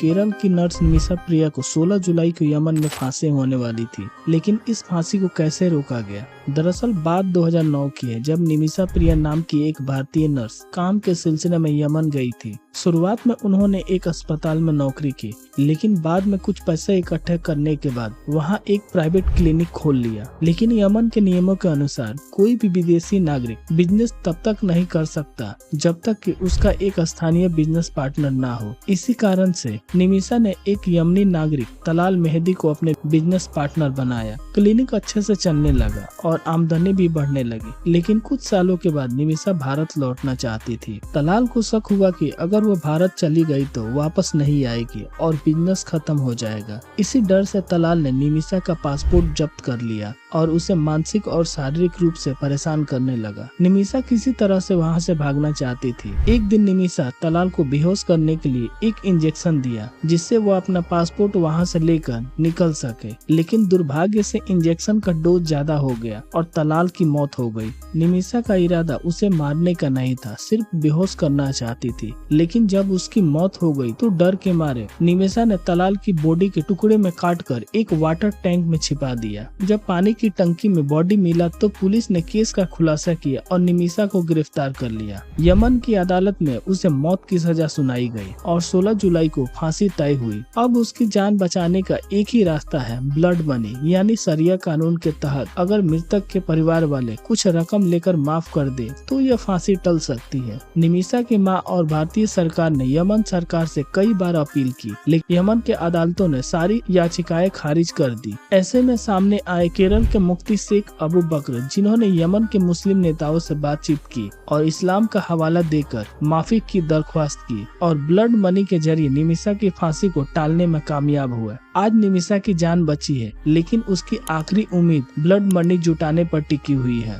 केरल की नर्स निमिषा प्रिया को 16 जुलाई को यमन में फांसी होने वाली थी, लेकिन इस फांसी को कैसे रोका गया? दरअसल बात 2009 की है, जब निमिषा प्रिया नाम की एक भारतीय नर्स काम के सिलसिले में यमन गई थी। शुरुआत में उन्होंने एक अस्पताल में नौकरी की, लेकिन बाद में कुछ पैसे इकट्ठे करने के बाद वहां एक प्राइवेट क्लिनिक खोल लिया। लेकिन यमन के नियमों के अनुसार कोई भी विदेशी नागरिक बिजनेस तब तक नहीं कर सकता जब तक कि उसका एक स्थानीय बिजनेस पार्टनर ना हो। इसी कारण से निमिषा ने एक यमनी नागरिक तलाल मेहदी को अपने बिजनेस पार्टनर बनाया। क्लिनिक अच्छे से चलने लगा और आमदनी भी बढ़ने लगी। लेकिन कुछ सालों के बाद निमिषा भारत लौटना चाहती थी। तलाल को शक हुआ कि अगर वो भारत चली गई तो वापस नहीं आएगी और बिजनेस खत्म हो जाएगा। इसी डर से तलाल ने निमिषा का पासपोर्ट जब्त कर लिया और उसे मानसिक और शारीरिक रूप से परेशान करने लगा। निमिषा किसी तरह से वहां से भागना चाहती थी। एक दिन निमिषा तलाल को बेहोश करने के लिए एक इंजेक्शन दिया, जिससे वो अपना पासपोर्ट वहां से लेकर निकल सके। लेकिन दुर्भाग्य से इंजेक्शन का डोज ज्यादा हो गया और तलाल की मौत हो गई। निमिषा का इरादा उसे मारने का नहीं था, सिर्फ बेहोश करना चाहती थी। लेकिन जब उसकी मौत हो गई तो डर के मारे निमिषा ने तलाल की बॉडी के टुकड़े में काटकर एक वाटर टैंक में छिपा दिया। जब पानी की टंकी में बॉडी मिला तो पुलिस ने केस का खुलासा किया और निमिषा को गिरफ्तार कर लिया। यमन की अदालत में उसे मौत की सजा सुनाई गई और 16 जुलाई को फांसी तय हुई। अब उसकी जान बचाने का एक ही रास्ता है, ब्लड मनी, यानी शरिया कानून के तहत अगर मृतक के परिवार वाले कुछ रकम लेकर माफ कर दे तो यह फांसी टल सकती है। निमिषा की मां और भारतीय सरकार ने यमन सरकार से कई बार अपील की, लेकिन यमन के अदालतों ने सारी याचिकाएं खारिज कर दी। ऐसे में सामने आए केरल के मुफ्ती शेख अबू बकर, जिन्होंने यमन के मुस्लिम नेताओं से बातचीत की और इस्लाम का हवाला देकर माफी की दरख्वास्त की और ब्लड मनी के जरिए निमिषा की फांसी को टालने में कामयाब हुआ। आज निमिषा की जान बची है, लेकिन उसकी आखिरी उम्मीद ब्लड मनी जुटाने पर टिकी हुई है।